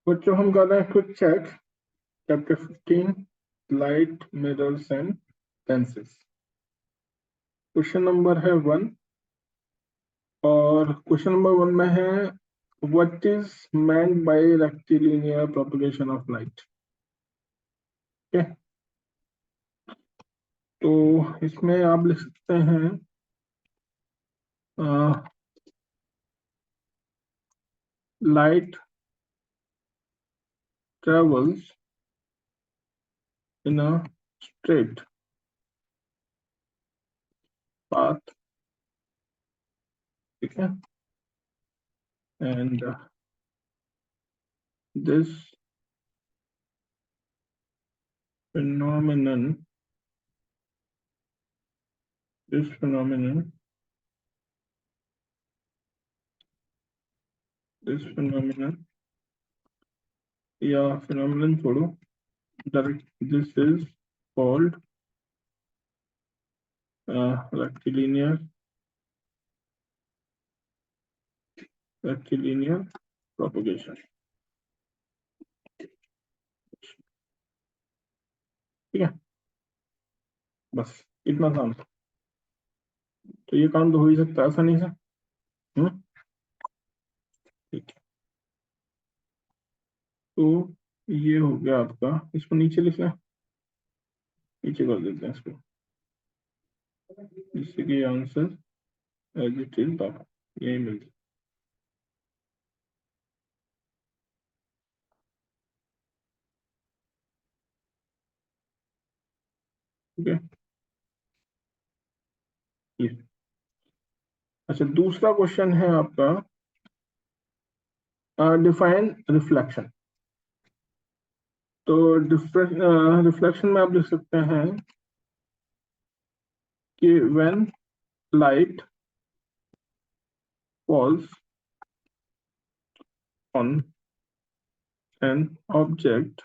बच्चों हम कर रहे हैं quick check chapter 15 light mirrors and lenses. Question number है 1 और क्वेश्चन नंबर 1 में है what is meant by rectilinear propagation of light। ठीक है, तो इसमें आप लिख सकते हैं light travels in a straight path। ठीक है, and this phenomenon this phenomenon this phenomenon या phenomenon छोड़ो, this is called rectilinear propagation। ठीक है, बस इतना काम। तो ये काम तो हो ही सकता है आसानी से। ठीक है, तो ये हो गया आपका। इसको नीचे लिख लें, नीचे कर देते हैं इसको, जिससे कि आंसर एज इट इज यही मिल जाए। ठीक है, ये अच्छा, दूसरा क्वेश्चन है आपका डिफाइन रिफ्लेक्शन। तो रिफ्लेक्शन में आप लिख सकते हैं कि when light falls on an object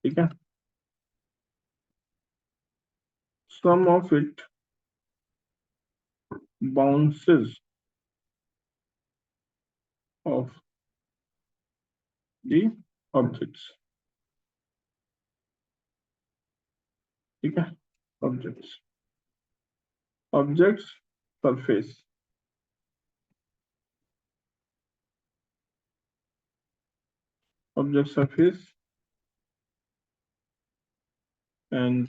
ठीक है, some of it bounces off the objects. ठीक है, objects surface, object surface and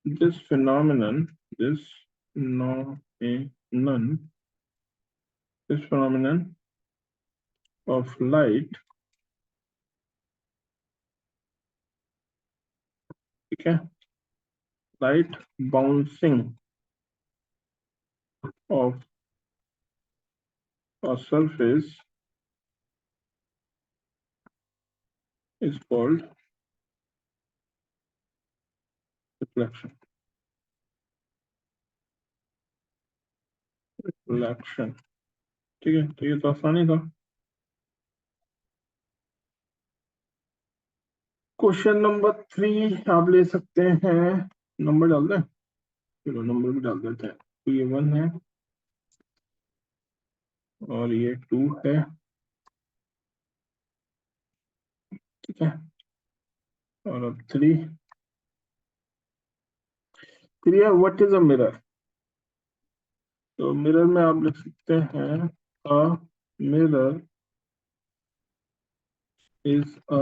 this phenomenon of light, ठीक है, light bouncing of a surface is called reflection। ठीक है, तो ये तो आसानी था। क्वेश्चन नंबर 3 आप ले सकते हैं, नंबर डाल दें, चलो नंबर भी डाल देते हैं। तो ये 1 है और ये 2 है। ठीक है, और अब 3 है व्हाट इज अ मिरर। तो मिरर में आप लिख सकते हैं a mirror is a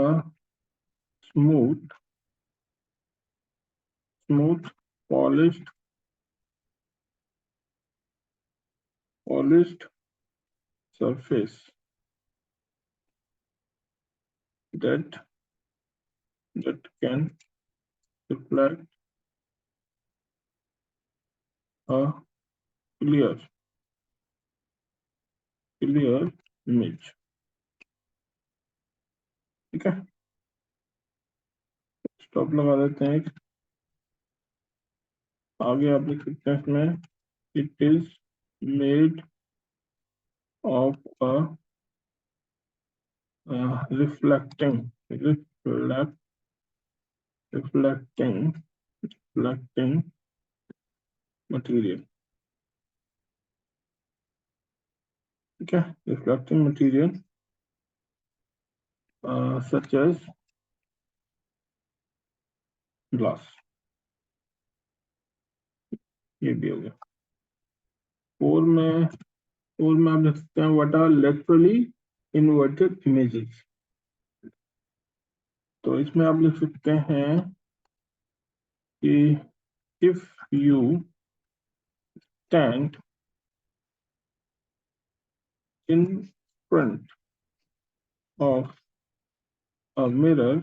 smooth polished surface that can reflect a clear image। ठीक है, स्टॉप लगा देते हैं। आगे आप लिख सकते हैं इसमें it is made of a reflecting reflecting material. Okay, reflecting material such as glass, ये भी हो गया। फोर में आप लिख सकते हैं what are laterally inverted images. तो इसमें आप लिख सकते हैं कि if you stand in front of a mirror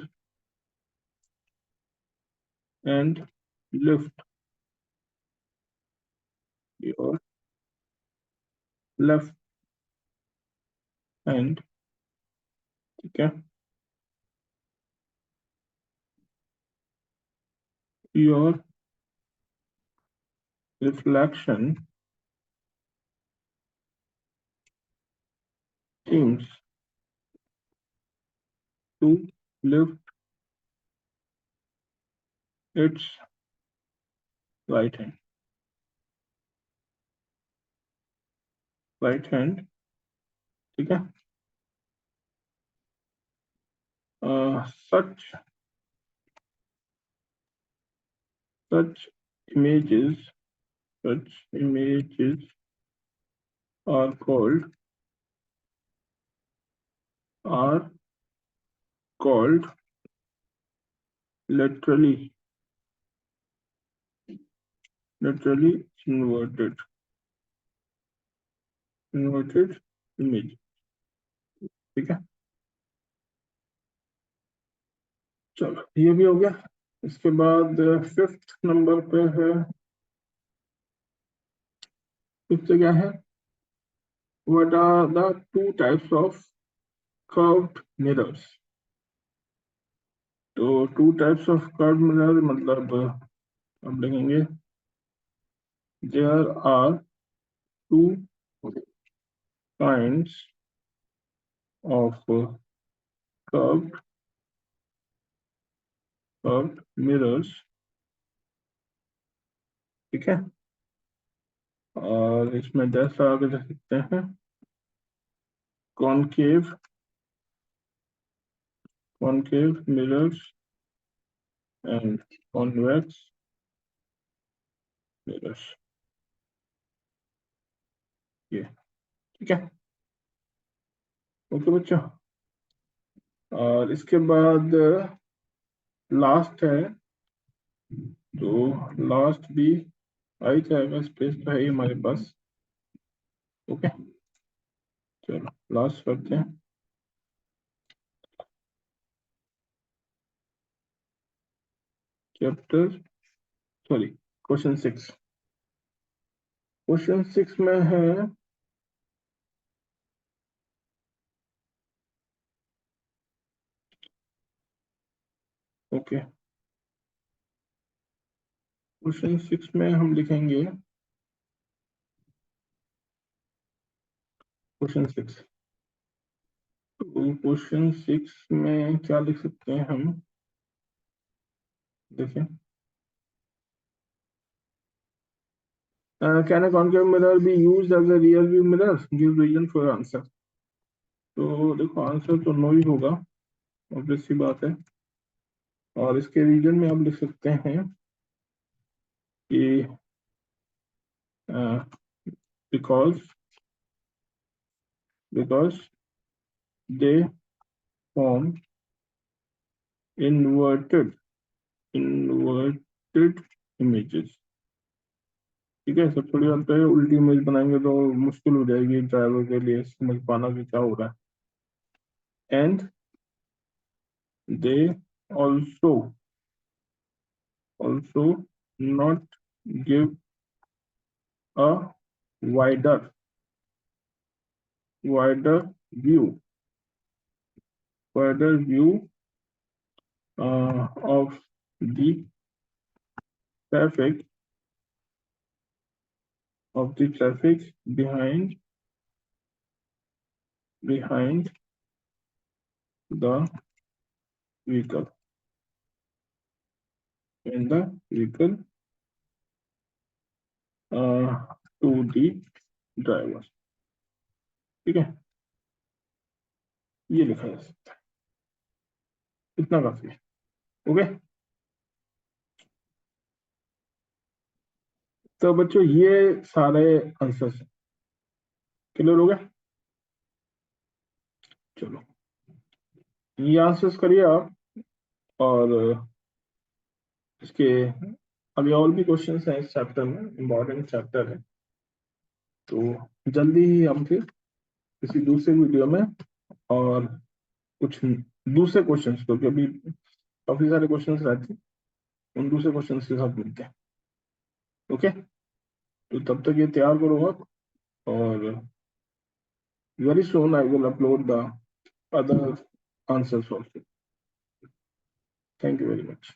and lift your left hand, ठीक है, your reflection seems to lift its right hand, ठीक है। such such images such images are are called laterally inverted image, ठीक है। चलो ये भी हो गया। इसके बाद फिफ्थ नंबर पे है, फिफ्थ क्या है, what are the two types of curved mirrors. तो two types of curved mirror मतलब हम लिखेंगे there are two kinds of curved mirrors, ठीक है। और इसमें जैसा आगे देख सकते हैं concave mirrors and convex mirrors, ये ठीक है। ओके बच्चों, और इसके बाद लास्ट है, तो लास्ट भी आ ही जाएगा, स्पेस तो है ही हमारे पास। ओके चलो लास्ट करते हैं। Chapter sorry question 6। क्वेश्चन 6 में है ओके, क्वेश्चन 6 में हम लिखेंगे क्वेश्चन 6। तो क्वेश्चन 6 में क्या लिख सकते हैं हम, देखिए can a concave mirror be used as a real view mirror, give reason for answer. तो देखो आंसर तो नो ही होगा, ऑब्वियस सी बात है। और इसके रीजन में आप लिख सकते हैं कि because they form inverted images, ठीक है। सब थोड़ी बात पे उल्टी इमेज बनाएंगे तो मुश्किल हो जाएगी ड्राइवर के लिए समझ पाना कि क्या हो रहा है। And they also not give a wider view of the traffic behind the vehicle in the vehicle to the driver, ठीक है, ये लिखा जा सकता है, इतना काफी है। ओके, तो बच्चों ये सारे आंसर्स क्लियर हो गए। चलो ये आंसर्स करिए आप, और इसके अभी और भी क्वेश्चंस हैं इस चैप्टर में, इम्पोर्टेंट चैप्टर है। तो जल्दी ही हम फिर किसी दूसरे वीडियो में और कुछ दूसरे क्वेश्चंस, क्योंकि अभी काफी सारे क्वेश्चंस रहते हैं, उन दूसरे क्वेश्चंस के साथ मिलते हैं। ओके, तो तब तक ये तैयार करो आप, और very soon I will upload the other answers also. Thank you very much.